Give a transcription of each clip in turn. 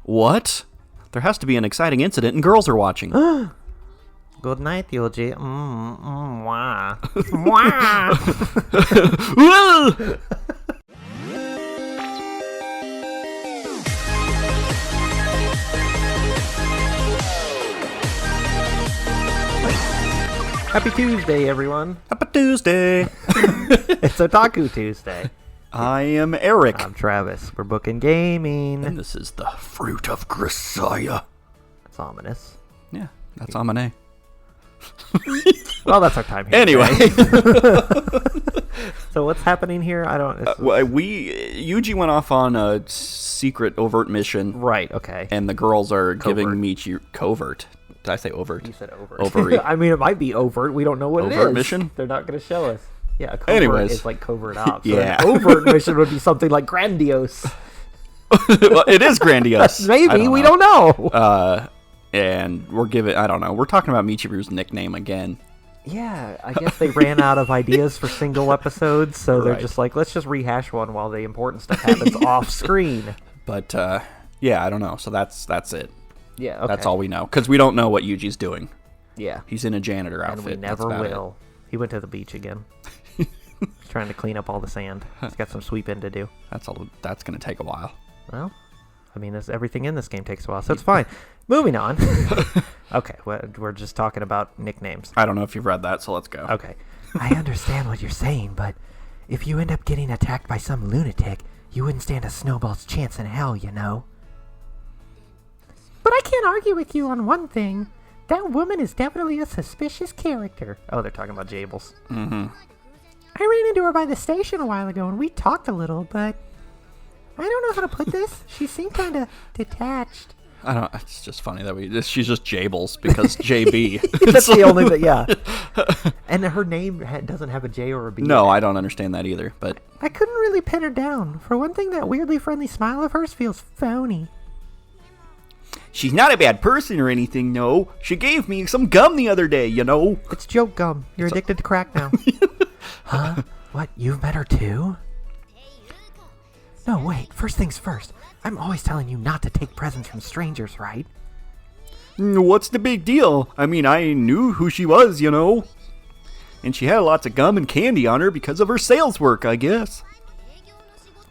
What? There has to be an exciting incident and girls are watching. Good night, Yuuji. Wah. Whoa! Happy Tuesday, everyone. Happy Tuesday. It's Otaku Tuesday. I am Eric. I'm Travis. We're Bookend Gaming. And this is the fruit of Grisaia. It's ominous. Yeah, that's Amane. Well, that's our time here. Anyway. So what's happening here? I don't... Yuuji went off on a secret overt mission. Right, okay. And the girls are Covert. giving Michi... Covert. Did I say overt? You said overt. Ovary. I mean, it might be overt. We don't know what it is. Overt mission? They're not going to show us. Yeah, a covert Anyways. is like covert ops. So Yeah. an overt mission would be something like grandiose. Well, it is grandiose. Maybe. We don't know. And we're we're talking about Michiru's nickname again. Yeah, I guess they ran out of ideas for single episodes, so they're Right. just like, let's just rehash one while the important stuff happens off screen. But, yeah, I don't know. So that's it. Yeah, okay. That's all we know. Because we don't know what Yuji's doing. Yeah. He's in a janitor outfit. And we That's never about will. He went to the beach again. He's trying to clean up all the sand. He's got some sweeping to do. That's going to take a while. Well, I mean, everything in this game takes a while, so it's fine. Moving on. Okay, we're just talking about nicknames. I don't know if you've read that, so let's go. Okay. I understand what you're saying, but if you end up getting attacked by some lunatic, you wouldn't stand a snowball's chance in hell, you know. But I can't argue with you on one thing. That woman is definitely a suspicious character. Oh, they're talking about Jables. Mm-hmm. I ran into her by the station a while ago and we talked a little, but I don't know how to put this. She seemed kind of detached. I don't. It's just funny that she's just Jables because JB. That's the only thing, yeah. And her name doesn't have a J or a B. No, I don't understand that either. But I couldn't really pin her down. For one thing, that weirdly friendly smile of hers feels phony. she's not a bad person or anything. No, she gave me some gum the other day. You know. It's joke gum. You're addicted to crack now. Huh? What? You've met her too? No, wait. First things first. I'm always telling you not to take presents from strangers, right? What's the big deal? I mean, I knew who she was, you know. And she had lots of gum and candy on her because of her sales work, I guess.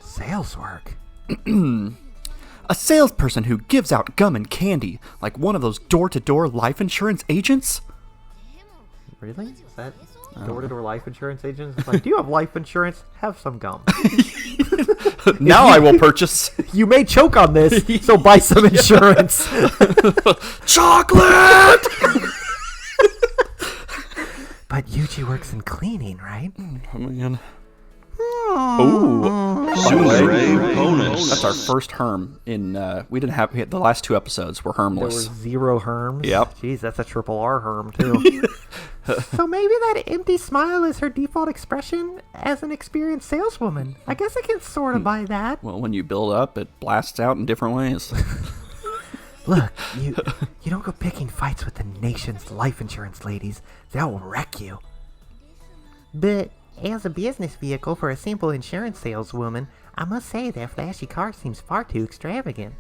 Sales work? A salesperson who gives out gum and candy, like one of those door-to-door life insurance agents? Really? Is that door-to-door life insurance agents? It's like, do you have life insurance? Have some gum. Now I will purchase You may choke on this, so buy some insurance. chocolate! But Yuuji works in cleaning, right? Oh, man. Ooh. bonus. That's our first herm in, we didn't have, the last two episodes were There were hermless. 0 herms. Yep. Jeez, that's a triple R herm, too. So maybe that empty smile is her default expression as an experienced saleswoman. I guess I can sort of buy that. Well, when you build up, it blasts out in different ways. Look, you don't go picking fights with the nation's life insurance ladies. That will wreck you. But as a business vehicle for a simple insurance saleswoman, I must say that flashy car seems far too extravagant.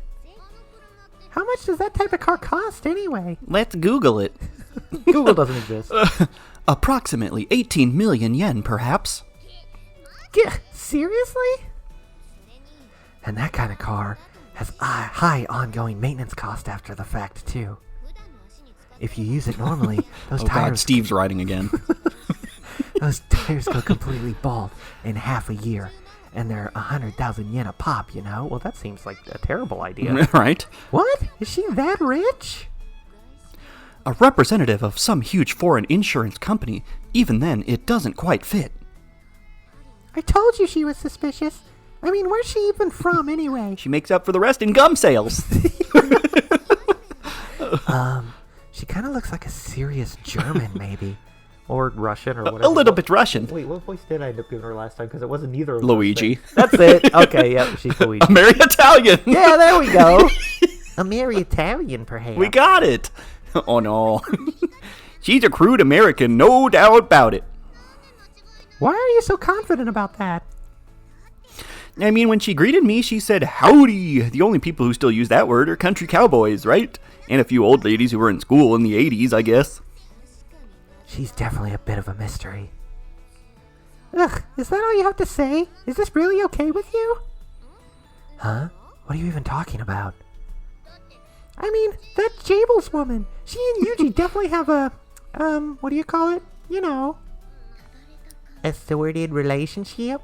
How much does that type of car cost anyway? Let's Google it. Google doesn't exist. Approximately 18 million yen, perhaps. Seriously? And that kind of car has high ongoing maintenance cost after the fact, too. If you use it normally, those Oh God, tires Steve's writing again. those tires go completely bald in half a year. And they're 100,000 yen a pop, you know? Well, that seems like a terrible idea. Right? What? Is she that rich? A representative of some huge foreign insurance company. Even then, it doesn't quite fit. I told you she was suspicious. I mean, where's she even from anyway? She makes up for the rest in gum sales. She kind of looks like a serious German, maybe. Or Russian, or whatever. A little bit Russian. Wait, what voice did I end up giving her last time? Because it wasn't neither of those Luigi. things. That's it. Okay, yep, she's Luigi. Very Italian. Yeah, there we go. A merry Italian, perhaps. We got it. Oh no. She's a crude American, no doubt about it. Why are you so confident about that? I mean, when she greeted me, she said, howdy. The only people who still use that word are country cowboys, right? And a few old ladies who were in school in the 80s, I guess. She's definitely a bit of a mystery. Ugh, is that all you have to say? Is this really okay with you? Huh? What are you even talking about? I mean, that Jables woman. She and Yuuji definitely have a, what do you call it? You know. A sordid relationship?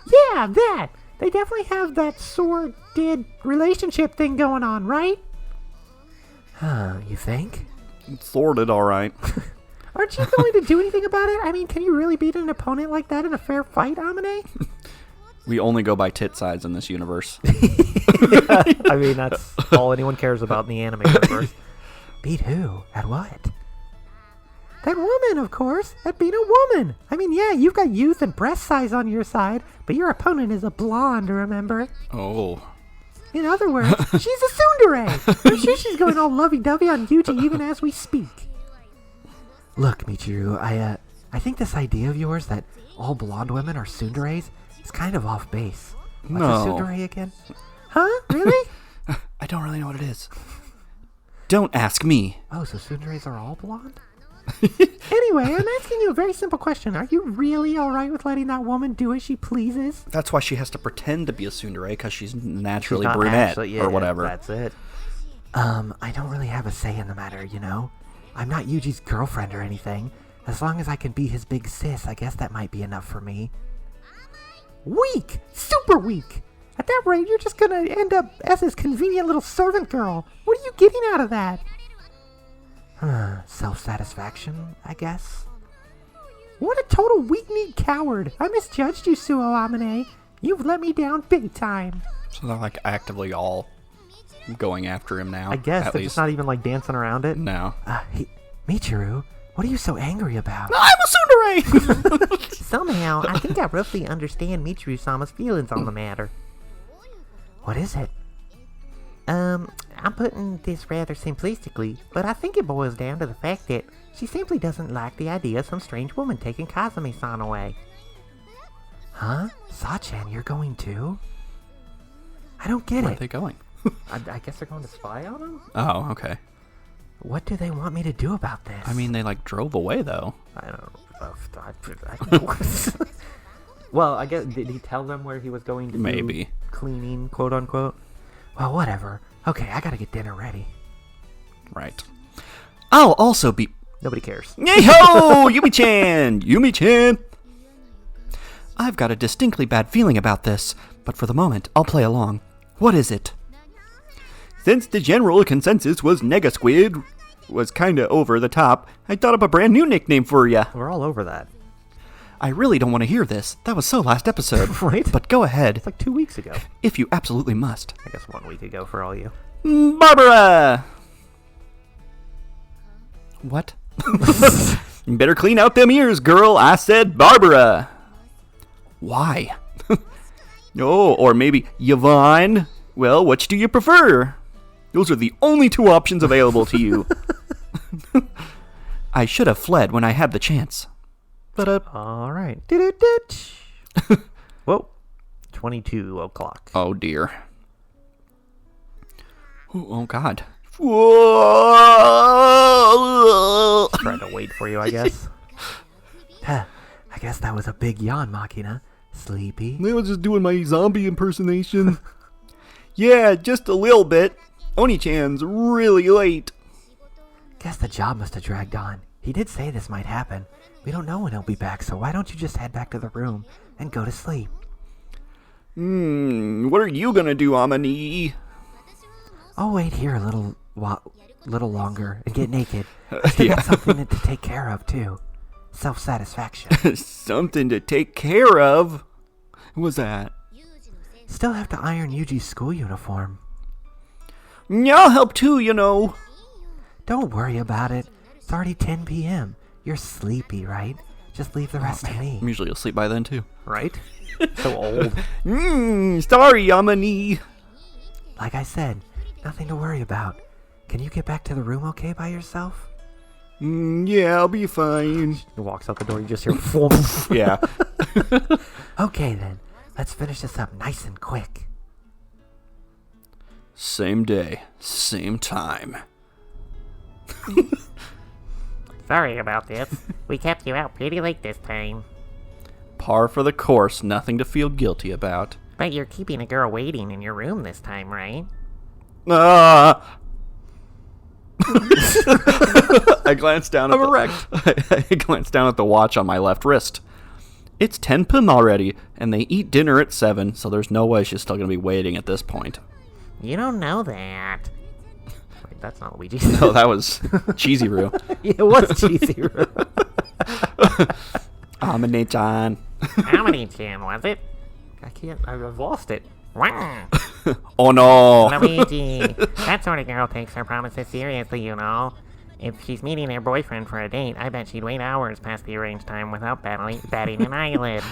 Yeah, that! They definitely have that sordid relationship thing going on, right? Huh, you think? Sorted, all right. Aren't you going to do anything about it? I mean, can you really beat an opponent like that in a fair fight, Amane? We only go by tit size in this universe. I mean, that's all anyone cares about in the anime universe. Beat who? At what? That woman, of course. That being a woman. I mean, yeah, you've got youth and breast size on your side, but your opponent is a blonde, remember? Oh. In other words, she's a tsundere. I'm sure she's going all lovey-dovey on Yuuji even as we speak. Look, Michiru, I think this idea of yours that all blonde women are tsunderes is kind of off base. What's No. a tsundere again? Huh? Really? I don't really know what it is. Don't ask me. Oh, so tsunderes are all blonde? Anyway, I'm asking you a very simple question. Are you really alright with letting that woman do as she pleases? That's why she has to pretend to be a tsundere, because she's naturally Not brunette actually- yeah, or whatever. That's it. I don't really have a say in the matter, you know? I'm not Yuji's girlfriend or anything. As long as I can be his big sis, I guess that might be enough for me. Weak! Super weak! At that rate, you're just gonna end up as his convenient little servant girl. What are you getting out of that? Self-satisfaction, I guess? What a total weak-kneed coward. I misjudged you, Suo Amane. You've let me down big time. So they're like actively all going after him now. I guess at they're least. just not even like dancing around it. No. Hey, Michiru, what are you so angry about? I'm a tsundere! Somehow, I think I roughly understand Michiru-sama's feelings on the matter. What is it? I'm putting this rather simplistically, but I think it boils down to the fact that she simply doesn't like the idea of some strange woman taking Kazumi-san away. Huh? Sachan, you're going too? I don't get Where are it. they going? I guess they're going to spy on him? Oh, okay. What do they want me to do about this? I mean, they like drove away though. I don't know. Well, I guess, did he tell them where he was going to Maybe. do cleaning, quote unquote? Well, whatever. Okay, I gotta get dinner ready. Right. I'll also be. Nobody cares. Yay ho! Yumi-chan! Yumi-chan! I've got a distinctly bad feeling about this, but for the moment, I'll play along. What is it? Since the general consensus was Negasquid was kinda over the top, I thought up a brand new nickname for ya. We're all over that. I really don't want to hear this. That was so last episode. Right? But go ahead, It's like 2 weeks ago. if you absolutely must. I guess 1 week ago for all you. Barbara! What? You better clean out them ears, girl. I said Barbara. Why? Oh, or maybe Yvonne. Well, which do you prefer? Those are the only two options available to you. I should have fled when I had the chance. But, All right. Whoa. 22 o'clock. oh dear. Oh, God. Trying to wait for you, I guess. Huh. I guess that was a big yawn, Machina. Sleepy? I was just doing my zombie impersonation. Yeah, just a little bit. Oni-chan's really late. Guess the job must have dragged on. He did say this might happen. We don't know when he'll be back, so why don't you just head back to the room and go to sleep? What are you gonna do, Amane? I'll wait here a little longer and get naked. I still got something to take care of, too. Self-satisfaction. Something to take care of? What was that? Still have to iron Yuji's school uniform. I'll help too, you know. Don't worry about it. It's already 10 p.m. You're sleepy, right? Just leave the rest to me. I'm usually asleep by then, too. Right? So old. Sorry, Amane. Like I said, nothing to worry about. Can you get back to the room okay by yourself? Yeah, I'll be fine. He walks out the door, you just hear Yeah. Okay then, Let's finish this up nice and quick. Same day, same time. Sorry about this. We kept you out pretty late this time. Par for the course, nothing to feel guilty about. But you're keeping a girl waiting in your room this time, right? Ah! I glanced down at I glanced down at the watch on my left wrist. It's 10 p.m. already, and they eat dinner at 7, so there's no way she's still going to be waiting at this point. You don't know that. Wait, that's not Luigi. No, that was Cheesy Roo. It was cheesy. Amane-chan. How many chan was it? I've lost it. Wow. Oh no! Luigi, that sort of girl takes her promises seriously, you know. If she's meeting her boyfriend for a date, I bet she'd wait hours past the arranged time without batting an eyelid.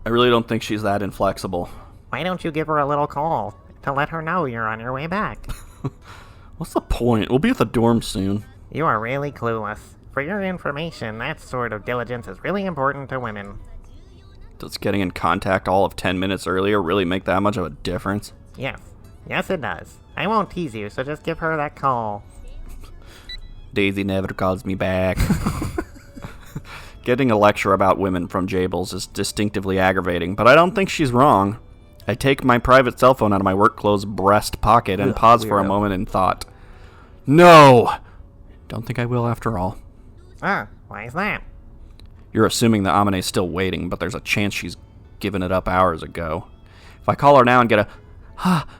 I really don't think she's that inflexible. Why don't you give her a little call to let her know you're on your way back? What's the point? We'll be at the dorm soon. You are really clueless. For your information, that sort of diligence is really important to women. Does getting in contact all of 10 minutes earlier really make that much of a difference? Yes. Yes, it does. I won't tease you, so just give her that call. Daisy never calls me back. Getting a lecture about women from Jables is distinctively aggravating, but I don't think she's wrong. I take my private cell phone out of my work clothes breast pocket and pause for a moment in thought. No! Don't think I will after all. Why is that? You're assuming that Amane's still waiting, but there's a chance she's given it up hours ago. If I call her now and get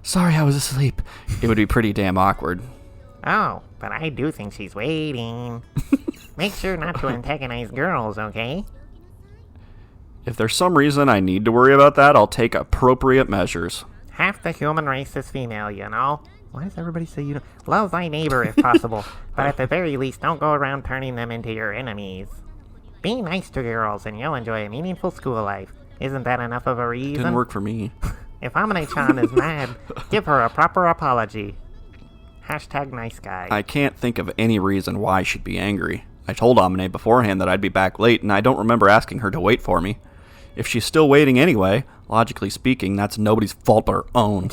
sorry I was asleep, it would be pretty damn awkward. Oh, but I do think she's waiting. Make sure not to antagonize girls, okay? If there's some reason I need to worry about that, I'll take appropriate measures. Half the human race is female, you know? Why does everybody say you don't... Love thy neighbor if possible, but at the very least, don't go around turning them into your enemies. Be nice to girls and you'll enjoy a meaningful school life. Isn't that enough of a reason? Didn't work for me. If Amane-chan is mad, give her a proper apology. Hashtag nice guy. I can't think of any reason why she'd be angry. I told Amane beforehand that I'd be back late, and I don't remember asking her to wait for me. If she's still waiting anyway, logically speaking, that's nobody's fault but her own.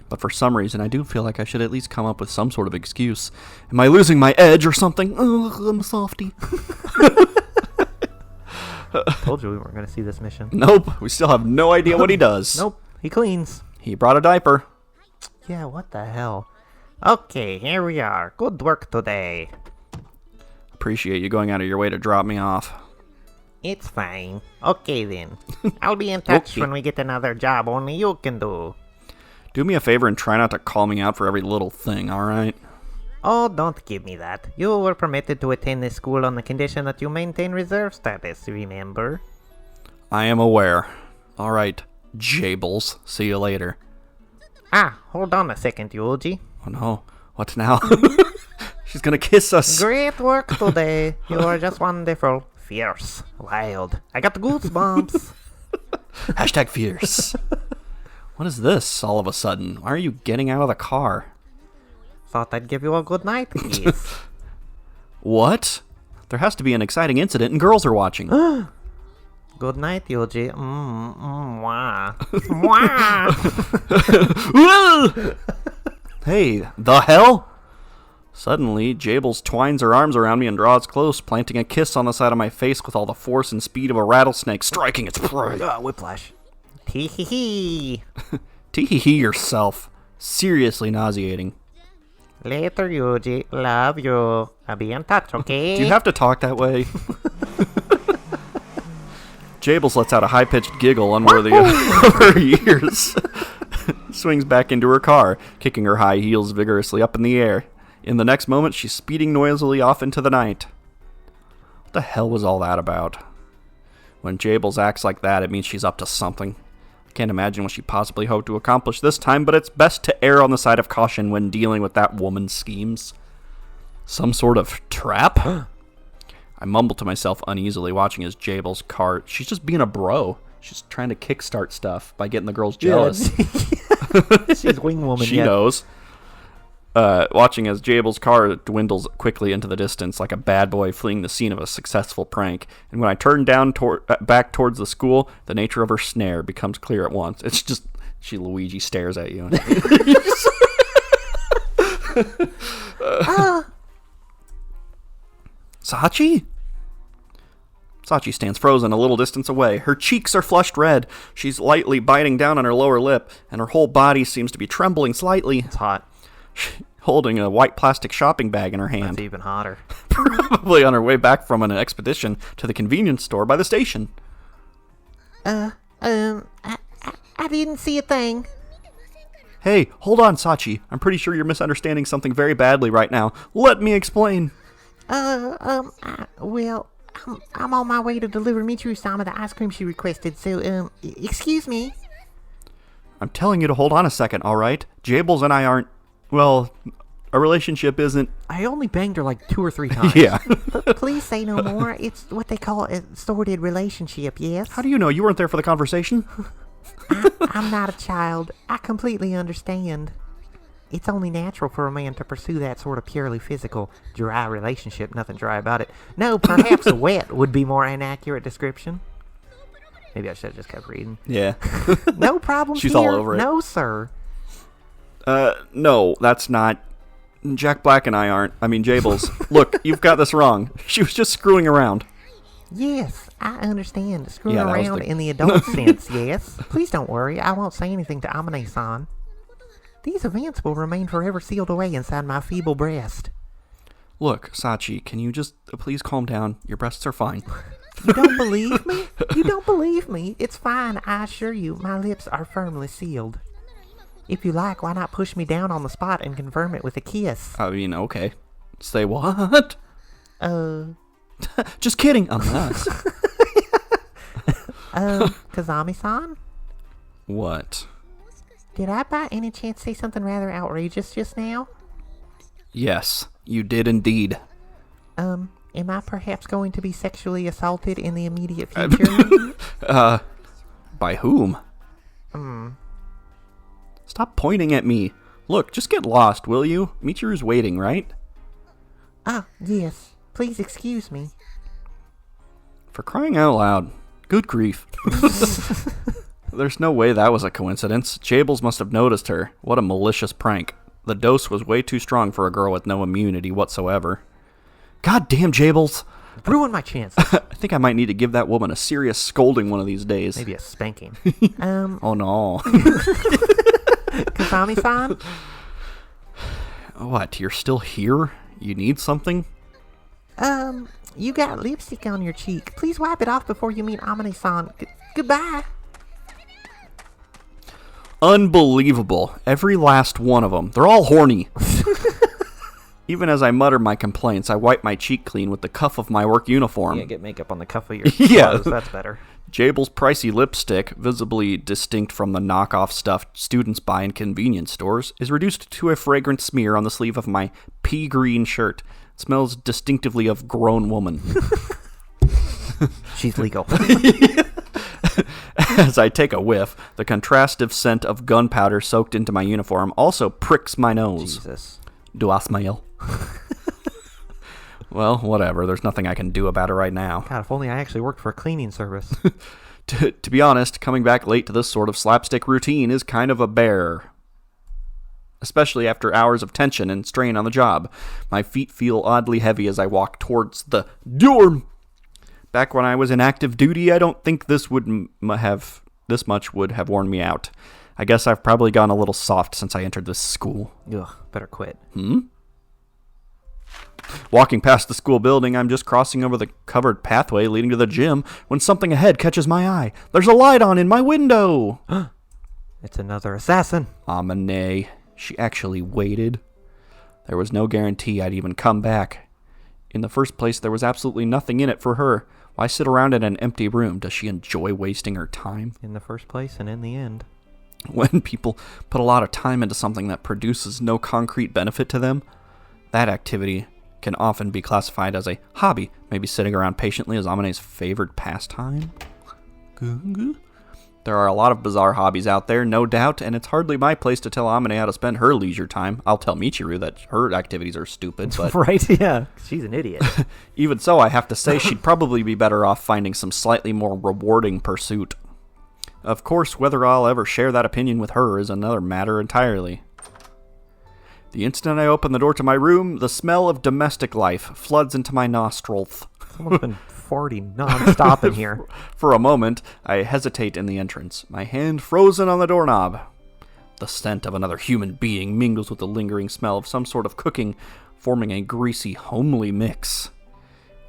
But for some reason, I do feel like I should at least come up with some sort of excuse. Am I losing my edge or something? Oh, I'm a softie. Told you we weren't going to see this mission. Nope, we still have no idea what he does. Nope, he cleans. He brought a diaper. Yeah, what the hell? Okay, here we are. Good work today. Appreciate you going out of your way to drop me off. It's fine. Okay then. I'll be in touch Okay. when we get another job only you can do. Do me a favor and try not to call me out for every little thing, alright? Oh, don't give me that. You were permitted to attend this school on the condition that you maintain reserve status, remember? I am aware. Alright, Jables. See you later. Hold on a second, Yuuji. Oh no, what now? She's gonna kiss us. Great work today. You are just wonderful. Fierce. Wild. I got the goosebumps. Hashtag fierce. What is this all of a sudden? Why are you getting out of the car? Thought I'd give you a good night kiss. What? There has to be an exciting incident and girls are watching. Good night, Yuuji. Mwah. Mwah. Hey, the hell? Suddenly, Jables twines her arms around me and draws close, planting a kiss on the side of my face with all the force and speed of a rattlesnake striking its prey. Whiplash. Tee-hee-hee. Tee-hee-hee yourself. Seriously nauseating. Later, Yuuji. Love you. I'll be in touch, okay? Do you have to talk that way? Jables lets out a high-pitched giggle unworthy of her years. Swings back into her car, kicking her high heels vigorously up in the air. In the next moment, she's speeding noisily off into the night. What the hell was all that about? When Jables acts like that, it means she's up to something. I can't imagine what she possibly hoped to accomplish this time, but it's best to err on the side of caution when dealing with that woman's schemes. Some sort of trap? I mumble to myself uneasily, watching as Jables' car... She's just being a bro. She's trying to kickstart stuff by getting the girls jealous. She's Wingwoman. She knows. watching as Jabel's car dwindles quickly into the distance like a bad boy fleeing the scene of a successful prank. And when I turn down back towards the school, the nature of her snare becomes clear at once. It's just, Luigi stares at you. Sachi? Sachi stands frozen a little distance away. Her cheeks are flushed red. She's lightly biting down on her lower lip, and her whole body seems to be trembling slightly. It's hot. Holding a white plastic shopping bag in her hand. That's even hotter. Probably on her way back from an expedition to the convenience store by the station. I didn't see a thing. Hey, hold on, Sachi. I'm pretty sure you're misunderstanding something very badly right now. Let me explain. Well, I'm on my way to deliver Michiru-sama the ice cream she requested, so, excuse me. I'm telling you to hold on a second, alright? Jables and I aren't, well, our relationship isn't... I only banged her like 2 or 3 times. Yeah. Please say no more. It's what they call a sordid relationship, yes? How do you know? You weren't there for the conversation? I'm not a child. I completely understand. It's only natural for a man to pursue that sort of purely physical, dry relationship. Nothing dry about it. No, perhaps wet would be more an accurate description. Maybe I should have just kept reading. Yeah. No problem She's here. all over it. No, sir. No, that's not... Jack Black and I aren't. I mean, Jables. Look, you've got this wrong. She was just screwing around. Yes, I understand. Screwing Yeah, that was around the- in the adult sense, yes. Please don't worry. I won't say anything to Amane-san. These events will remain forever sealed away inside my feeble breast. Look, Sachi, can you just please calm down? Your breasts are fine. You don't believe me? You don't believe me? It's fine, I assure you. My lips are firmly sealed. If you like, why not push me down on the spot and confirm it with a kiss? I mean, okay. Say what? Just kidding. I'm not. Kazami-san? What? Did I by any chance say something rather outrageous just now? Yes, you did indeed. Am I perhaps going to be sexually assaulted in the immediate future? By whom? Stop pointing at me. Look, just get lost, will you? Michiru's waiting, right? Ah, yes. Please excuse me. For crying out loud. Good grief. There's no way that was a coincidence. Jables must have noticed her. What a malicious prank. The dose was way too strong for a girl with no immunity whatsoever. God damn, Jables! Ruined my chance. I think I might need to give that woman a serious scolding one of these days. Maybe a spanking. Oh no. Kazami-san? What, you're still here? You need something? You got lipstick on your cheek. Please wipe it off before you meet Amane-san. Goodbye. Unbelievable. Every last one of them. They're all horny. Even as I mutter my complaints, I wipe my cheek clean with the cuff of my work uniform. Yeah, get makeup on the cuff of your Yeah. clothes. That's better. Jables' pricey lipstick, visibly distinct from the knockoff stuff students buy in convenience stores, is reduced to a fragrant smear on the sleeve of my pea green shirt. It smells distinctively of grown woman. She's legal. As I take a whiff, the contrastive scent of gunpowder soaked into my uniform also pricks my nose. Jesus. Do I smell? Well, whatever. There's nothing I can do about it right now. God, if only I actually worked for a cleaning service. To be honest, coming back late to this sort of slapstick routine is kind of a bear. Especially after hours of tension and strain on the job. My feet feel oddly heavy as I walk towards the door. Back when I was in active duty, I don't think this much would have worn me out. I guess I've probably gone a little soft since I entered this school. Ugh, better quit. Walking past the school building, I'm just crossing over the covered pathway leading to the gym when something ahead catches my eye. There's a light on in my window! It's another assassin. Amane. She actually waited. There was no guarantee I'd even come back. In the first place, there was absolutely nothing in it for her. Why sit around in an empty room? Does she enjoy wasting her time? In the first place and in the end. When people put a lot of time into something that produces no concrete benefit to them, that activity can often be classified as a hobby, maybe sitting around patiently as Amane's favorite pastime. There are a lot of bizarre hobbies out there, no doubt, and it's hardly my place to tell Amane how to spend her leisure time. I'll tell Michiru that her activities are stupid, but... Right, yeah. She's an idiot. Even so, I have to say she'd probably be better off finding some slightly more rewarding pursuit. Of course, whether I'll ever share that opinion with her is another matter entirely. The instant I open the door to my room, the smell of domestic life floods into my nostrils. Someone's been 40 non-stop in here. For a moment, I hesitate in the entrance, my hand frozen on the doorknob. The scent of another human being mingles with the lingering smell of some sort of cooking, forming a greasy, homely mix.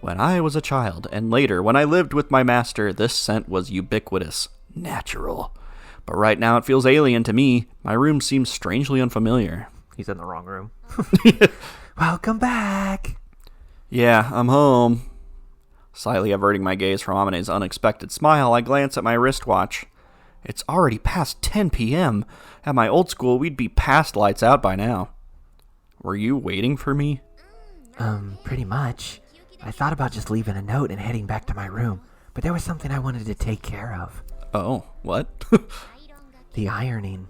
When I was a child, and later when I lived with my master, this scent was ubiquitous, natural. But right now it feels alien to me. My room seems strangely unfamiliar. He's in the wrong room. Welcome back. Yeah, I'm home. Slightly averting my gaze from Amane's unexpected smile, I glance at my wristwatch. It's already past 10 p.m. At my old school, we'd be past lights out by now. Were you waiting for me? Pretty much. I thought about just leaving a note and heading back to my room, but there was something I wanted to take care of. Oh, what? The ironing.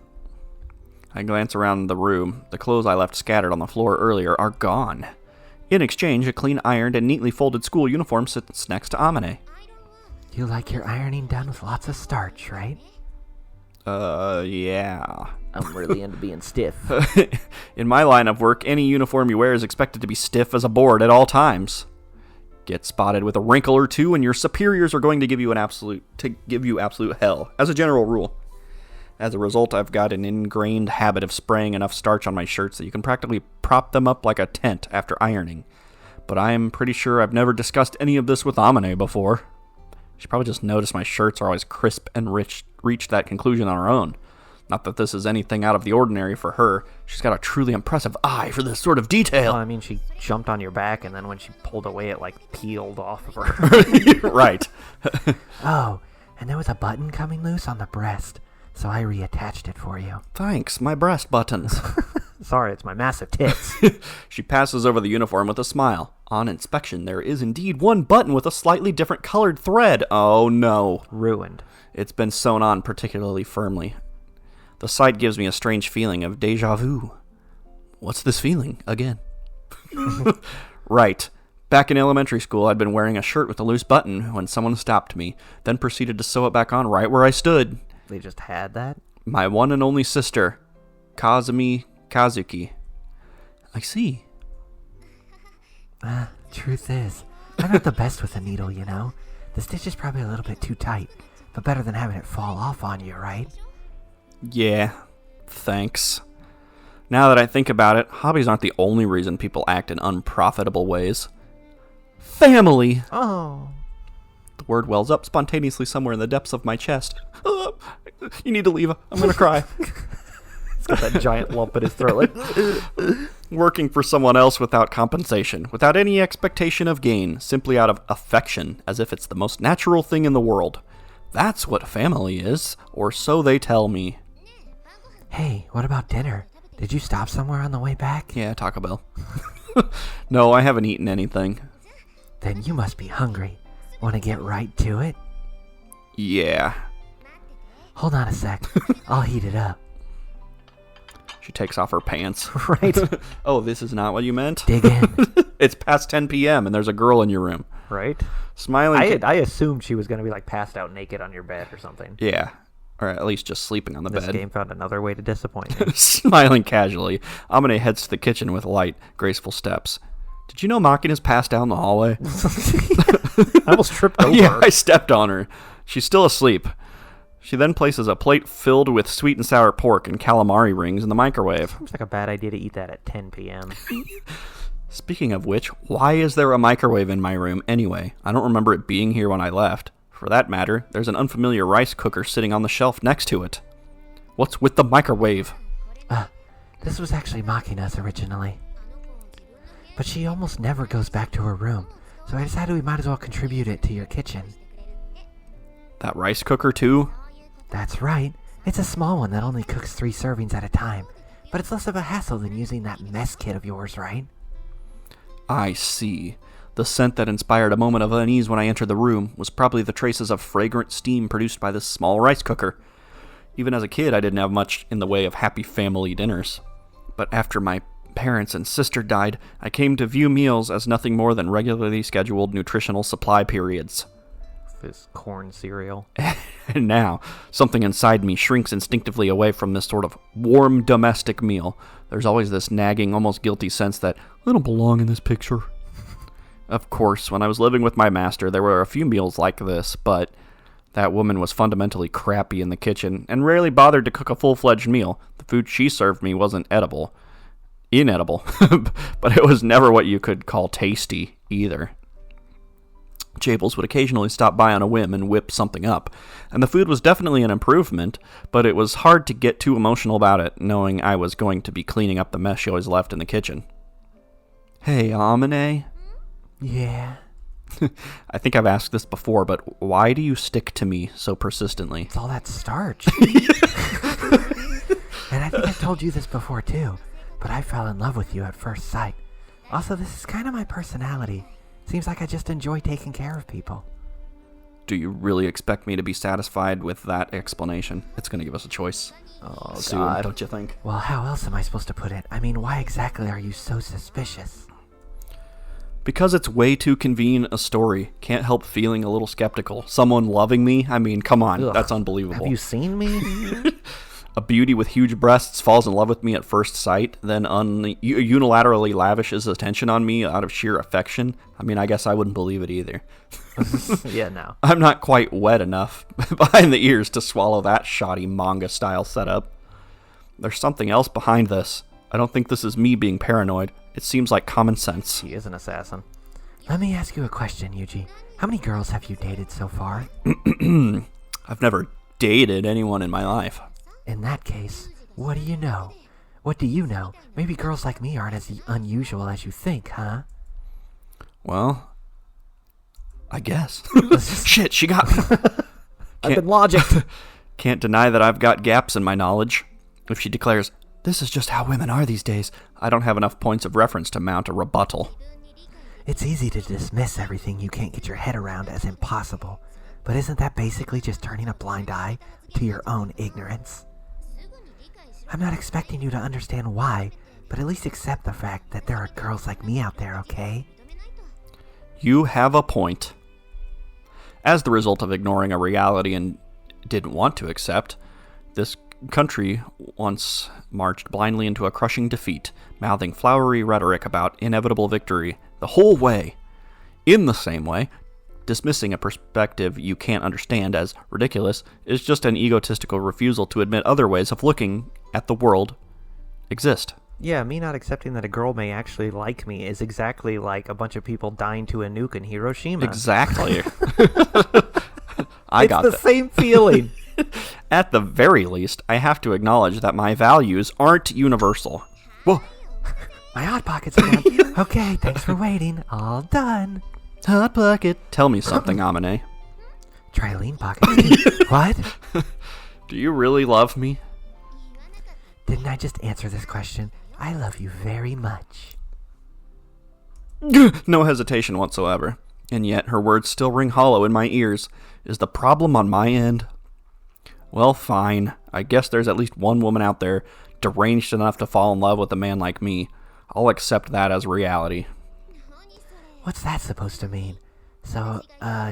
I glance around the room. The clothes I left scattered on the floor earlier are gone. In exchange, a clean ironed and neatly folded school uniform sits next to Amane. You like your ironing done with lots of starch, right? Yeah. I'm really into being stiff. In my line of work, any uniform you wear is expected to be stiff as a board at all times. Get spotted with a wrinkle or two, and your superiors are going to give you absolute hell, as a general rule. As a result, I've got an ingrained habit of spraying enough starch on my shirts that you can practically prop them up like a tent after ironing. But I'm pretty sure I've never discussed any of this with Amane before. She probably just noticed my shirts are always crisp and reached that conclusion on her own. Not that this is anything out of the ordinary for her. She's got a truly impressive eye for this sort of detail. Well, I mean, she jumped on your back, and then when she pulled away, it, like, peeled off of her. Right. Oh, and there was a button coming loose on the breast, so I reattached it for you. Thanks, my breast buttons. Sorry, it's my massive tits. She passes over the uniform with a smile. On inspection, there is indeed one button with a slightly different colored thread. Oh, no. Ruined. It's been sewn on particularly firmly. The sight gives me a strange feeling of déjà vu. What's this feeling again? Right. Back in elementary school, I'd been wearing a shirt with a loose button when someone stopped me, then proceeded to sew it back on right where I stood. They just had that? My one and only sister, Kazumi Kazuki. I see. Truth is, I'm not the best with a needle, you know? The stitch is probably a little bit too tight, but better than having it fall off on you, right? Yeah, thanks. Now that I think about it, hobbies aren't the only reason people act in unprofitable ways. Family! Oh. The word wells up spontaneously somewhere in the depths of my chest. You need to leave. I'm going to cry. He's got that giant lump in his throat. Like, working for someone else without compensation, without any expectation of gain, simply out of affection, as if it's the most natural thing in the world. That's what family is, or so they tell me. Hey, what about dinner? Did you stop somewhere on the way back? Yeah, Taco Bell. No, I haven't eaten anything. Then you must be hungry. Want to get right to it? Yeah. Hold on a sec. I'll heat it up. She takes off her pants. Right. Oh, this is not what you meant? Dig in. It's past 10 p.m. and there's a girl in your room. Right. Smiling. I assumed she was going to be like passed out naked on your bed or something. Yeah. Or at least just sleeping on the bed. This game found another way to disappoint me. Smiling casually, Amane heads to the kitchen with light, graceful steps. Did you know Makina's passed out in the hallway? I almost tripped over. Yeah, I stepped on her. She's still asleep. She then places a plate filled with sweet and sour pork and calamari rings in the microwave. Seems like a bad idea to eat that at 10 p.m. Speaking of which, why is there a microwave in my room anyway? I don't remember it being here when I left. For that matter, there's an unfamiliar rice cooker sitting on the shelf next to it. What's with the microwave? This was actually Makina's originally. But she almost never goes back to her room, so I decided we might as well contribute it to your kitchen. That rice cooker too? That's right. It's a small one that only cooks 3 servings at a time, but it's less of a hassle than using that mess kit of yours, right? I see. The scent that inspired a moment of unease when I entered the room was probably the traces of fragrant steam produced by this small rice cooker. Even as a kid, I didn't have much in the way of happy family dinners. But after my parents and sister died, I came to view meals as nothing more than regularly scheduled nutritional supply periods. This corn cereal. And now, something inside me shrinks instinctively away from this sort of warm domestic meal. There's always this nagging, almost guilty sense that I don't belong in this picture. Of course, when I was living with my master, there were a few meals like this, but that woman was fundamentally crappy in the kitchen and rarely bothered to cook a full-fledged meal. The food she served me wasn't inedible, but it was never what you could call tasty either. Jables would occasionally stop by on a whim and whip something up, and the food was definitely an improvement, but it was hard to get too emotional about it, knowing I was going to be cleaning up the mess she always left in the kitchen. Hey, Amane? Yeah? I think I've asked this before, but why do you stick to me so persistently? It's all that starch. And I think I've told you this before too, but I fell in love with you at first sight. Also, this is kind of my personality. Seems like I just enjoy taking care of people. Do you really expect me to be satisfied with that explanation? It's going to give us a choice. Oh, soon, God. don't you think? Well, how else am I supposed to put it? I mean, why exactly are you so suspicious? Because it's way too convenient a story. Can't help feeling a little skeptical. Someone loving me? I mean, come on. Ugh. That's unbelievable. Have you seen me? A beauty with huge breasts falls in love with me at first sight, then unilaterally lavishes attention on me out of sheer affection. I mean, I guess I wouldn't believe it either. Yeah, no. I'm not quite wet enough behind the ears to swallow that shoddy manga-style setup. There's something else behind this. I don't think this is me being paranoid. It seems like common sense. He is an assassin. Let me ask you a question, Yuuji. How many girls have you dated so far? I've never dated anyone in my life. In that case, what do you know? What do you know? Maybe girls like me aren't as unusual as you think, huh? Well, I guess. Shit, she got me. I've been logicked. Can't deny that I've got gaps in my knowledge. If she declares, this is just how women are these days, I don't have enough points of reference to mount a rebuttal. It's easy to dismiss everything you can't get your head around as impossible, but isn't that basically just turning a blind eye to your own ignorance? I'm not expecting you to understand why, but at least accept the fact that there are girls like me out there, okay? You have a point. As the result of ignoring a reality and didn't want to accept, this country once marched blindly into a crushing defeat, mouthing flowery rhetoric about inevitable victory the whole way. In the same way, dismissing a perspective you can't understand as ridiculous is just an egotistical refusal to admit other ways of looking at the world exist. Yeah, me not accepting that a girl may actually like me is exactly like a bunch of people dying to a nuke in Hiroshima. Exactly. It's the same feeling. At the very least, I have to acknowledge that my values aren't universal. Well, My Hot Pocket's done. Okay, thanks for waiting. All done. Hot Pocket. Tell me something, Amane. Try Lean Pocket. What? Do you really love me? Didn't I just answer this question? I love you very much. No hesitation whatsoever. And yet her words still ring hollow in my ears. Is the problem on my end? Well, fine. I guess there's at least one woman out there deranged enough to fall in love with a man like me. I'll accept that as reality. What's that supposed to mean? So,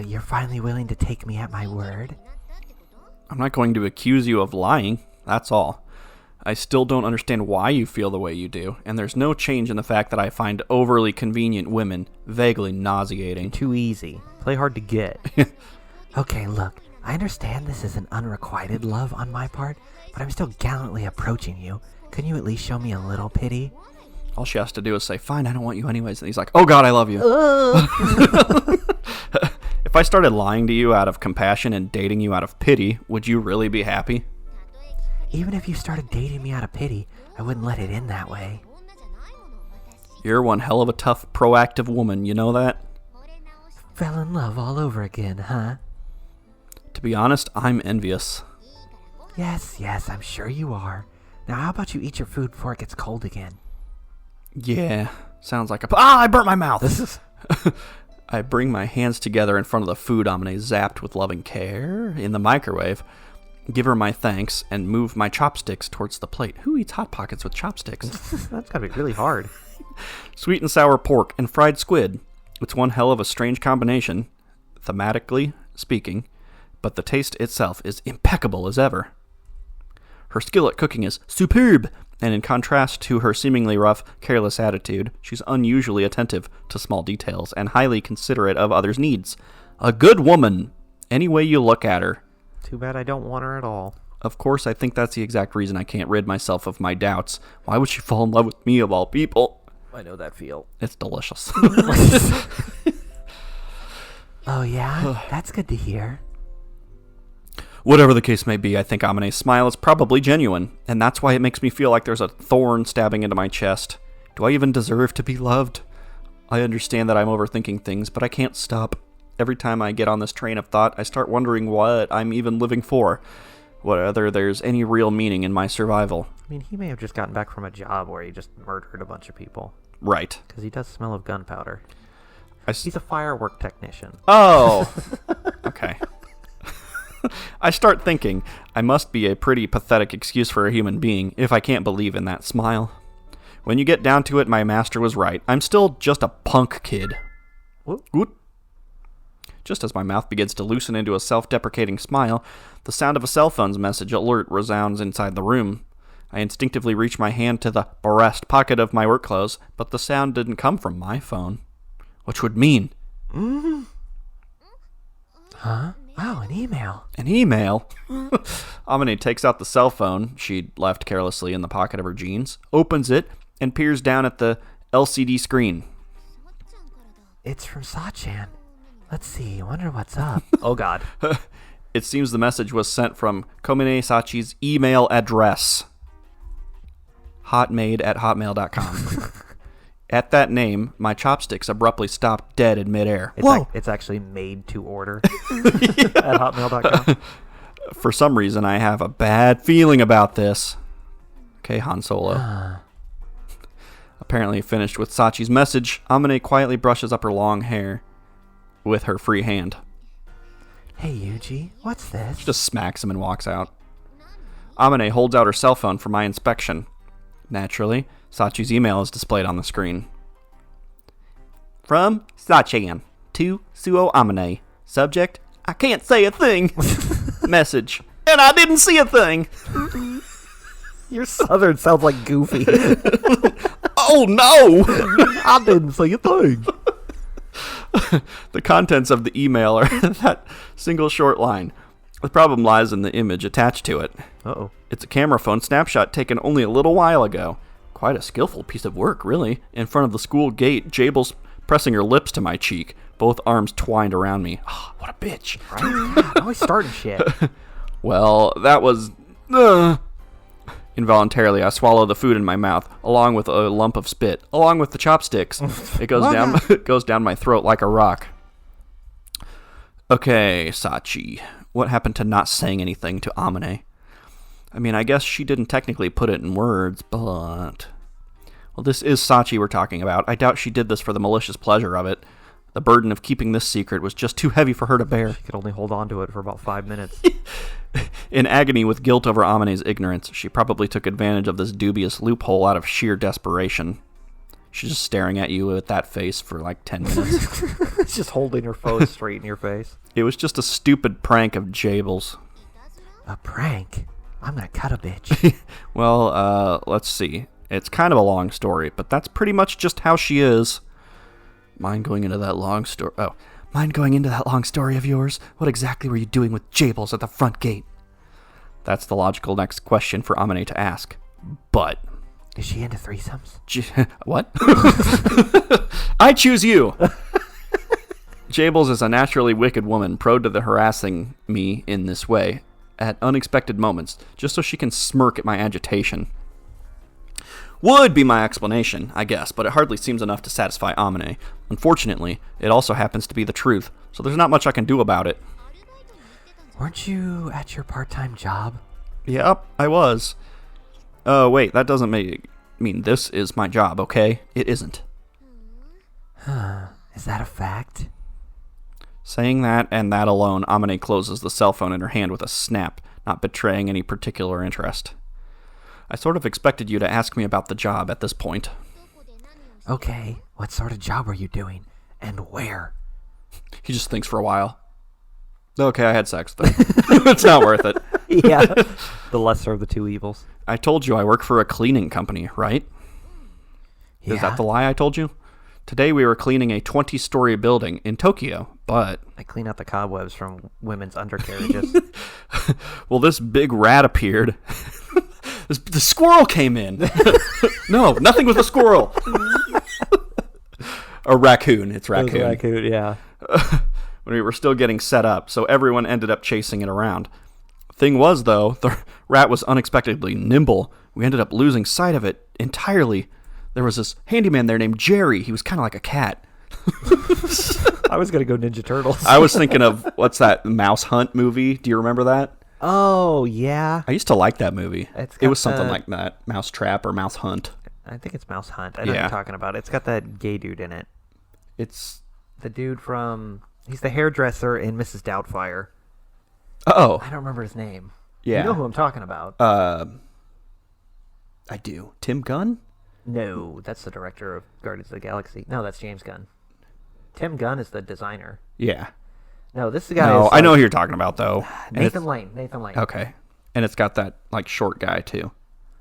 you're finally willing to take me at my word? I'm not going to accuse you of lying, that's all. I still don't understand why you feel the way you do, and there's no change in the fact that I find overly convenient women vaguely nauseating. Too easy. Play hard to get. Okay, look. I understand this is an unrequited love on my part, but I'm still gallantly approaching you. Can you at least show me a little pity? All she has to do is say, fine, I don't want you anyways. And he's like, oh God, I love you. If I started lying to you out of compassion and dating you out of pity, would you really be happy? Even if you started dating me out of pity, I wouldn't let it end that way. You're one hell of a tough, proactive woman, you know that? Fell in love all over again, huh? To be honest, I'm envious. Yes, I'm sure you are. Now how about you eat your food before it gets cold again? Yeah, sounds like a... I burnt my mouth! I bring my hands together in front of the food Amane zapped with loving care in the microwave, give her my thanks, and move my chopsticks towards the plate. Who eats Hot Pockets with chopsticks? That's gotta be really hard. Sweet and sour pork and fried squid. It's one hell of a strange combination, thematically speaking, but the taste itself is impeccable as ever. Her skill at cooking is superb, and in contrast to her seemingly rough, careless attitude, she's unusually attentive to small details and highly considerate of others' needs. A good woman, any way you look at her. Too bad I don't want her at all. Of course, I think that's the exact reason I can't rid myself of my doubts. Why would she fall in love with me of all people? I know that feel. It's delicious. Oh yeah? That's good to hear. Whatever the case may be, I think Amane's smile is probably genuine, and that's why it makes me feel like there's a thorn stabbing into my chest. Do I even deserve to be loved? I understand that I'm overthinking things, but I can't stop. Every time I get on this train of thought, I start wondering what I'm even living for, whether there's any real meaning in my survival. I mean, he may have just gotten back from a job where he just murdered a bunch of people. Right. Because he does smell of gunpowder. He's a firework technician. Oh! Okay. I start thinking, I must be a pretty pathetic excuse for a human being if I can't believe in that smile. When you get down to it, my master was right. I'm still just a punk kid. Whoop. Just as my mouth begins to loosen into a self-deprecating smile, the sound of a cell phone's message alert resounds inside the room. I instinctively reach my hand to the breast pocket of my work clothes, but the sound didn't come from my phone. Which would mean... Mm-hmm. Huh? Oh, an email. An email? Amane takes out the cell phone she'd left carelessly in the pocket of her jeans, opens it, and peers down at the LCD screen. It's from Sachan. Let's see, wonder what's up. Oh god. It seems the message was sent from Komine Sachi's email address. hotmaid@hotmail.com. At that name, my chopsticks abruptly stopped dead in midair. It's actually made to order at hotmail.com. For some reason, I have a bad feeling about this. Okay, Han Solo. Apparently finished with Sachi's message, Amane quietly brushes up her long hair with her free hand. Hey, Yuuji, what's this? She just smacks him and walks out. Amane holds out her cell phone for my inspection. Naturally, Sachi's email is displayed on the screen. From Sachan to Suo Amane. Subject, I can't say a thing. Message, and I didn't see a thing. Your southern sounds like Goofy. Oh no! I didn't say a thing. The contents of the email are that single short line. The problem lies in the image attached to it. Uh-oh. It's a camera phone snapshot taken only a little while ago. Quite a skillful piece of work, really. In front of the school gate, Jabel's pressing her lips to my cheek, both arms twined around me. Oh, what a bitch. Right? God, always starting shit. Well, that was... Involuntarily, I swallow the food in my mouth, along with a lump of spit, along with the chopsticks. It goes down my throat like a rock. Okay, Sachi. What happened to not saying anything to Amane? I mean, I guess she didn't technically put it in words, but... Well, this is Sachi we're talking about. I doubt she did this for the malicious pleasure of it. The burden of keeping this secret was just too heavy for her to bear. She could only hold on to it for about 5 minutes. In agony with guilt over Amane's ignorance, she probably took advantage of this dubious loophole out of sheer desperation. She's just staring at you with that face for like 10 minutes. It's just holding her phone straight in your face. It was just a stupid prank of Jabel's. A prank? I'm gonna cut a bitch. Well, let's see. It's kind of a long story, but that's pretty much just how she is. Mind going into that long story of yours? What exactly were you doing with Jabel's at the front gate? That's the logical next question for Amane to ask. But... Is she into threesomes? What? I choose you! Jabel's is a naturally wicked woman, prone to the harassing me in this way, at unexpected moments, just so she can smirk at my agitation. Would be my explanation, I guess, but it hardly seems enough to satisfy Amane. Unfortunately, it also happens to be the truth, so there's not much I can do about it. Weren't you at your part-time job? Yep, I was. Oh, wait, that doesn't mean this is my job, okay? It isn't. Huh. Is that a fact? Saying that and that alone, Amane closes the cell phone in her hand with a snap, not betraying any particular interest. I sort of expected you to ask me about the job at this point. Okay, what sort of job were you doing? And where? He just thinks for a while. Okay, I had sex with her. It's not worth it. Yeah. The lesser of the two evils. I told you I work for a cleaning company, right? Yeah. Is that the lie I told you? Today we were cleaning a 20-story building in Tokyo, but... I clean out the cobwebs from women's undercarriages. Well, this big rat appeared. The squirrel came in. No, nothing with a squirrel. A raccoon. It's raccoon. It was raccoon, yeah. When we were still getting set up, so everyone ended up chasing it around. Thing was, though, the rat was unexpectedly nimble. We ended up losing sight of it entirely. There was this handyman there named Jerry. He was kind of like a cat. I was going to go Ninja Turtles. I was thinking of, what's that, Mouse Hunt movie? Do you remember that? Oh, yeah. I used to like that movie. It's It was got something the- like that. Mouse Trap or Mouse Hunt. I think it's Mouse Hunt. I know what Yeah. you're talking about. It's got that gay dude in it. It's... The dude from... He's the hairdresser in Mrs. Doubtfire. Oh, I don't remember his name. yeah. You know who I'm talking about. I do. Tim Gunn? No, that's the director of Guardians of the Galaxy. No, that's James Gunn. Tim Gunn is the designer. Yeah. No, this guy No, is I know like who you're talking about, though. And Nathan it's- Lane. Nathan Lane. Okay. And it's got that, like, short guy, too.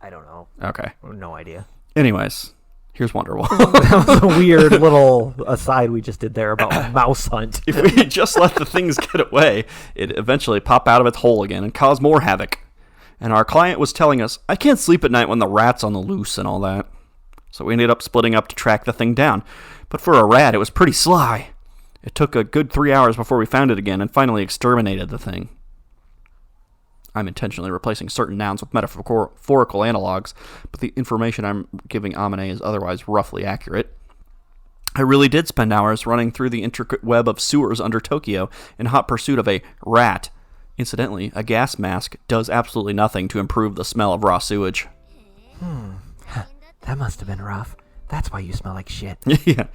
I don't know. Okay. No idea. Anyways, here's Wonderwall. That was a weird little aside we just did there about Mouse Hunt. If we just let the things get away, it'd eventually pop out of its hole again and cause more havoc. And our client was telling us, I can't sleep at night when the rat's on the loose and all that. So we ended up splitting up to track the thing down. But for a rat, it was pretty sly. It took a good 3 hours before we found it again and finally exterminated the thing. I'm intentionally replacing certain nouns with metaphorical analogs, but the information I'm giving Amane is otherwise roughly accurate. I really did spend hours running through the intricate web of sewers under Tokyo in hot pursuit of a rat. Incidentally, a gas mask does absolutely nothing to improve the smell of raw sewage. That must have been rough. That's why you smell like shit. Yeah,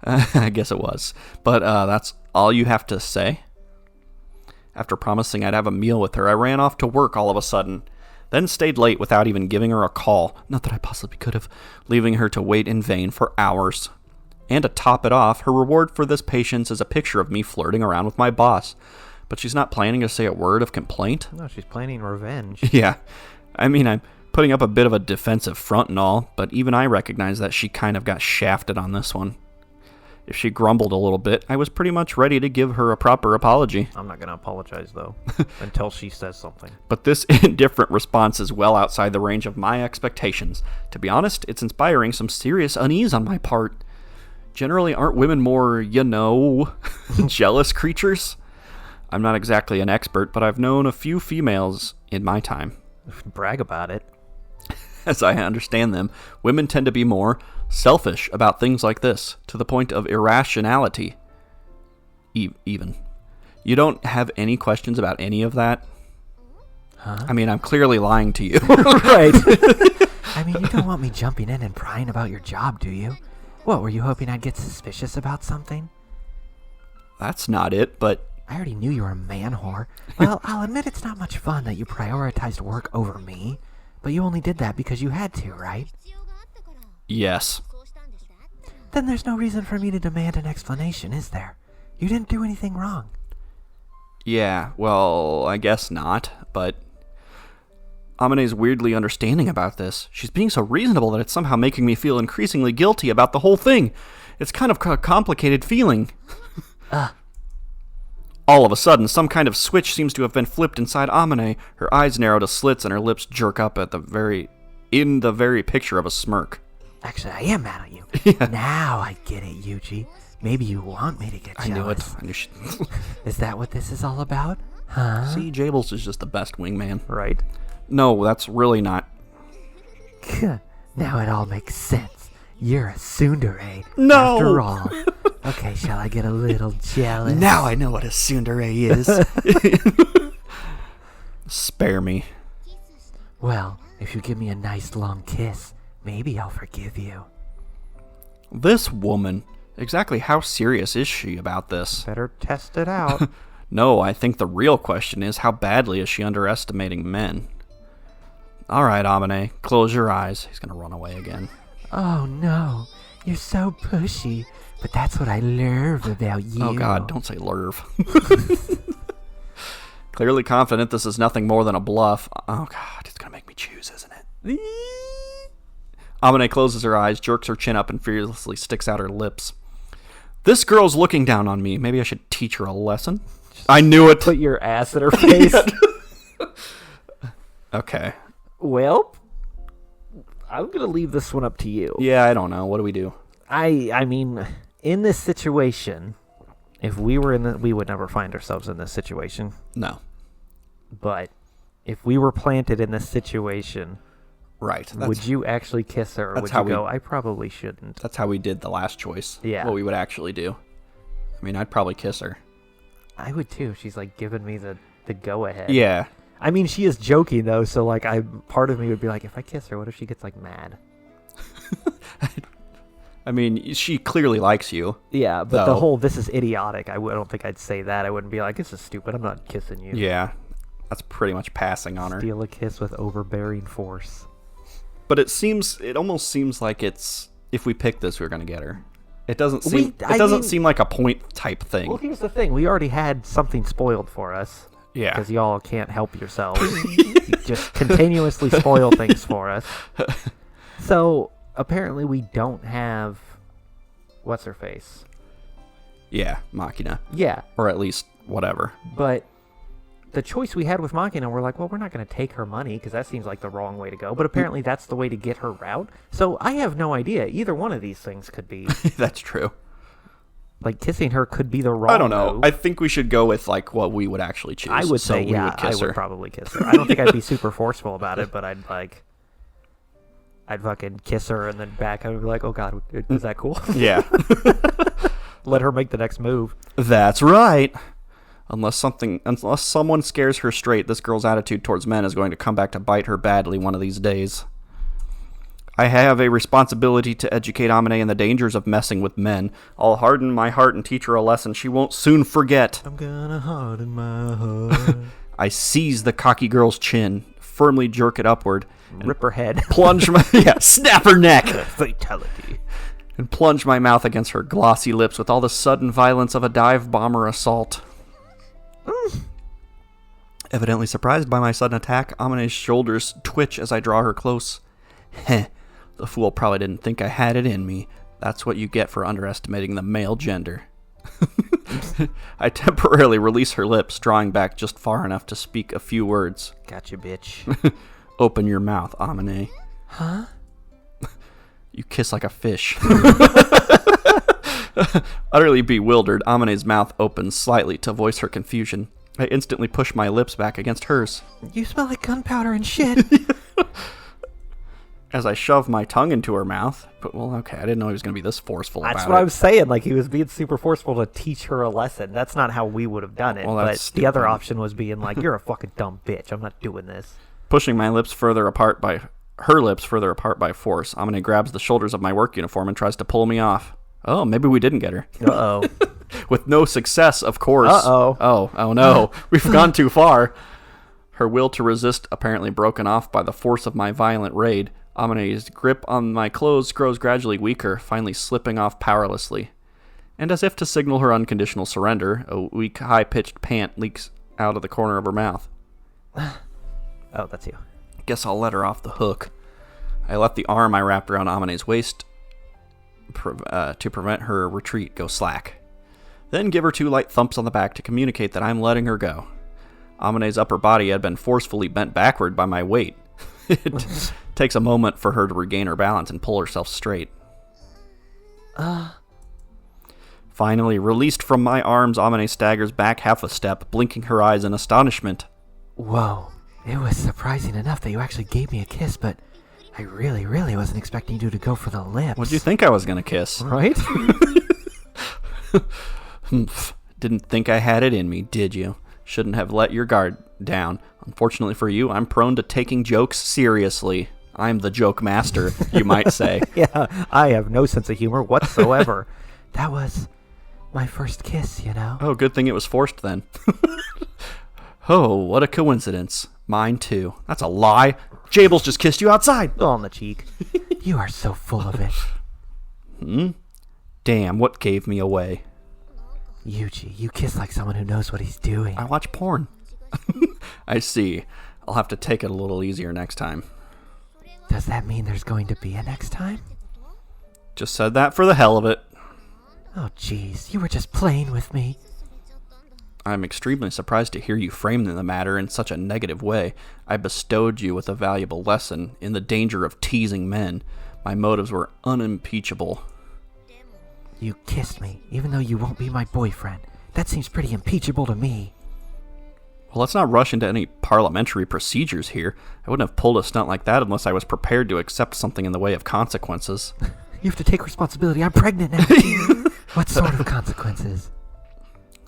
I guess it was. But that's all you have to say? After promising I'd have a meal with her, I ran off to work all of a sudden. Then stayed late without even giving her a call. Not that I possibly could have, leaving her to wait in vain for hours. And to top it off, her reward for this patience is a picture of me flirting around with my boss. But she's not planning to say a word of complaint. No, she's planning revenge. Yeah, I mean, I'm putting up a bit of a defensive front and all, but even I recognize that she kind of got shafted on this one. If she grumbled a little bit, I was pretty much ready to give her a proper apology. I'm not going to apologize, though, until she says something. But this indifferent response is well outside the range of my expectations. To be honest, it's inspiring some serious unease on my part. Generally, aren't women more, jealous creatures? I'm not exactly an expert, but I've known a few females in my time. Brag about it. As I understand them, women tend to be more selfish about things like this, to the point of irrationality. Even. You don't have any questions about any of that? Huh? I mean, I'm clearly lying to you. Right. I mean, you don't want me jumping in and prying about your job, do you? What, were you hoping I'd get suspicious about something? That's not it, but... I already knew you were a man whore. Well, I'll admit it's not much fun that you prioritized work over me, but you only did that because you had to, right? Yes. Then there's no reason for me to demand an explanation, is there? You didn't do anything wrong. Yeah, well, I guess not, but... Amane's weirdly understanding about this. She's being so reasonable that it's somehow making me feel increasingly guilty about the whole thing. It's kind of a complicated feeling. All of a sudden, some kind of switch seems to have been flipped inside Amane. Her eyes narrow to slits and her lips jerk up at in the very picture of a smirk. Actually, I am mad at you. Yeah. Now I get it, Yuuji. Maybe you want me to get I knew it. jealous. I knew she... Is that what this is all about? Huh? See, Jables is just the best wingman. Right. No, that's really not... Now it all makes sense. You're a tsundere. No! After all. Okay, shall I get a little jealous? Now I know what a tsundere is. Spare me. Well, if you give me a nice long kiss, maybe I'll forgive you. This woman, Exactly how serious is she about this? Better test it out. No, I think the real question is how badly is she underestimating men? All right, Amane, close your eyes. He's going to run away again. Oh no, you're so pushy. But that's what I love about you. Oh god, don't say lurv. Clearly confident this is nothing more than a bluff. Oh god, it's going to make me choose, isn't it? Amane closes her eyes, jerks her chin up, and fearlessly sticks out her lips. This girl's looking down on me. Maybe I should teach her a lesson. I knew it. Put your ass in her face. Okay. Well, I'm going to leave this one up to you. Yeah, I don't know. What do we do? I mean, in this situation, if we were we would never find ourselves in this situation. No. But if we were planted in this situation, Right. would you actually kiss her, or would you go, I probably shouldn't? That's how we did the last choice. Yeah. What we would actually do. I mean, I'd probably kiss her. I would too. She's like giving me the go ahead. Yeah. I mean, she is joking though, so like, part of me would be like, if I kiss her, what if she gets like mad? I mean, she clearly likes you. Yeah, but though. the whole "this is idiotic." I don't think I'd say that. I wouldn't be like, "This is stupid. I'm not kissing you." Yeah. That's pretty much passing on her. Steal a kiss with overbearing force. But it almost seems like it's, if we pick this, we're going to get her. It doesn't seem like a point type thing. Well, here's the thing. We already had something spoiled for us. Yeah. Because y'all can't help yourselves. You just continuously spoil things for us. So, apparently we don't have... What's her face? Yeah, Machina. Yeah. Or at least whatever. But the choice we had with Machina, we're like, well, we're not going to take her money because that seems like the wrong way to go. But apparently that's the way to get her out. So I have no idea. Either one of these things could be... That's true. Like, kissing her could be the wrong I don't know. move. I think we should go with, like, what we would actually choose. I would so say, we yeah, would kiss I her. would probably kiss her. I don't think I'd be super forceful about it, but I'd fucking kiss her and then back. I'd be like, oh god, is that cool? Yeah. Let her make the next move. That's right. Unless someone scares her straight, this girl's attitude towards men is going to come back to bite her badly one of these days. I have a responsibility to educate Amane in the dangers of messing with men. I'll harden my heart and teach her a lesson she won't soon forget. I'm gonna harden my heart. I seize the cocky girl's chin, firmly jerk it upward, Rip her head. Snap her neck, Fatality. and plunge my mouth against her glossy lips with all the sudden violence of a dive bomber assault. Evidently surprised by my sudden attack, Amane's shoulders twitch as I draw her close. Heh, the fool probably didn't think I had it in me. That's what you get for underestimating the male gender. I temporarily release her lips, drawing back just far enough to speak a few words. Gotcha, bitch. Open your mouth, Amane. Huh? You kiss like a fish. Utterly bewildered, Amane's mouth opens slightly to voice her confusion. I instantly push my lips back against hers. You smell like gunpowder and shit. As I shove my tongue into her mouth. But, well, okay, I didn't know he was going to be this forceful about it. That's what I was saying. Like, he was being super forceful to teach her a lesson. That's not how we would have done it. Well, but that's the other stupid. option was being like, you're a fucking dumb bitch. I'm not doing this. Pushing my lips further apart by... Her lips further apart by force, Amane grabs the shoulders of my work uniform and tries to pull me off. Oh, maybe we didn't get her. Uh-oh. With no success, of course. Uh-oh. Oh no. We've gone too far. Her will to resist apparently broken off by the force of my violent raid. Amane's grip on my clothes grows gradually weaker, finally slipping off powerlessly. And as if to signal her unconditional surrender, a weak, high-pitched pant leaks out of the corner of her mouth. Oh, that's you. Guess I'll let her off the hook. I let the arm I wrapped around Amane's waist to prevent her retreat go slack. Then give her 2 light thumps on the back to communicate that I'm letting her go. Amane's upper body had been forcefully bent backward by my weight. It takes a moment for her to regain her balance and pull herself straight. Finally, released from my arms, Amane staggers back half a step, blinking her eyes in astonishment. Whoa. It was surprising enough that you actually gave me a kiss, but I really, really wasn't expecting you to go for the lips. What'd you think I was gonna kiss? Right? Didn't think I had it in me, did you? Shouldn't have let your guard down. Unfortunately for you, I'm prone to taking jokes seriously. I'm the joke master, you might say. Yeah, I have no sense of humor whatsoever. That was my first kiss, you know? Oh, good thing it was forced then. Oh, what a coincidence. Mine too. That's a lie. Jables just kissed you outside. On the cheek. You are so full of it. Damn, what gave me away? Yuuji, you kiss like someone who knows what he's doing. I watch porn. I see. I'll have to take it a little easier next time. Does that mean there's going to be a next time? Just said that for the hell of it. Oh, jeez, you were just playing with me. I'm extremely surprised to hear you frame the matter in such a negative way. I bestowed you with a valuable lesson in the danger of teasing men. My motives were unimpeachable. You kissed me, even though you won't be my boyfriend. That seems pretty impeachable to me. Well, let's not rush into any parliamentary procedures here. I wouldn't have pulled a stunt like that unless I was prepared to accept something in the way of consequences. You have to take responsibility. I'm pregnant now. What sort of consequences?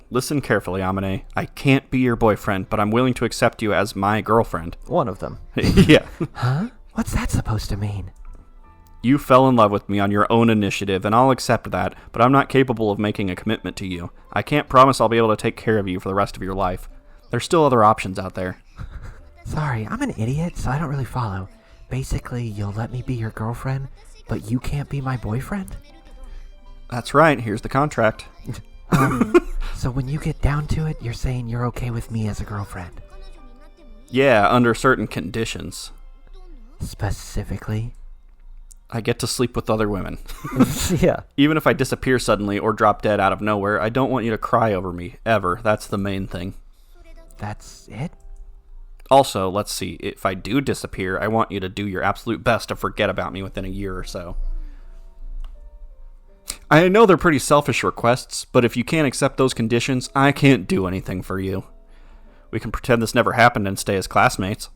Listen carefully, Amane. I can't be your boyfriend, but I'm willing to accept you as my girlfriend. One of them. Yeah. Huh? What's that supposed to mean? You fell in love with me on your own initiative, and I'll accept that, but I'm not capable of making a commitment to you. I can't promise I'll be able to take care of you for the rest of your life. There's still other options out there. Sorry, I'm an idiot, so I don't really follow. Basically, you'll let me be your girlfriend, but you can't be my boyfriend? That's right. Here's the contract. So when you get down to it, you're saying you're okay with me as a girlfriend? Yeah, under certain conditions. Specifically? I get to sleep with other women. Yeah. Even if I disappear suddenly or drop dead out of nowhere, I don't want you to cry over me, ever. That's the main thing. That's it? Also, let's see, if I do disappear, I want you to do your absolute best to forget about me within a year or so. I know they're pretty selfish requests, but if you can't accept those conditions, I can't do anything for you. We can pretend this never happened and stay as classmates.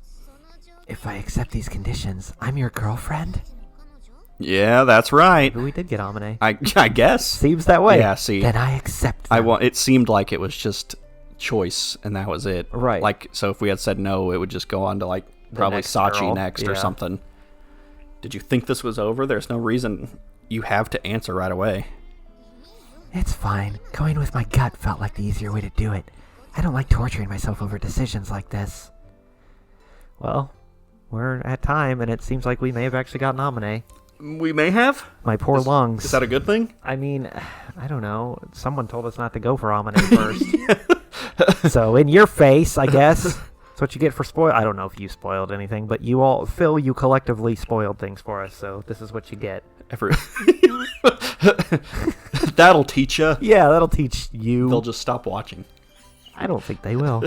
If I accept these conditions, I'm your girlfriend? Yeah, that's right. Maybe we did get Amane. I guess. Seems that way. Yeah, see. Then I accept them. It seemed like it was just choice, and that was it. Right. Like, so if we had said no, it would just go on to, like, probably next Sachi girl. next or Yeah. something. Did you think this was over? There's no reason you have to answer right away. It's fine. Going with my gut felt like the easier way to do it. I don't like torturing myself over decisions like this. Well, we're at time, and it seems like we may have actually gotten Amane. We may have? My poor lungs. Is that a good thing? I mean, I don't know. Someone told us not to go for Amane first. So, in your face, I guess. That's what you get for spoil. I don't know if you spoiled anything, but you all, Phil, you collectively spoiled things for us, so this is what you get. That'll teach you. Yeah, that'll teach you. They'll just stop watching. I don't think they will.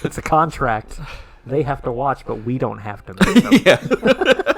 It's a contract. They have to watch, but we don't have to make them. Yeah.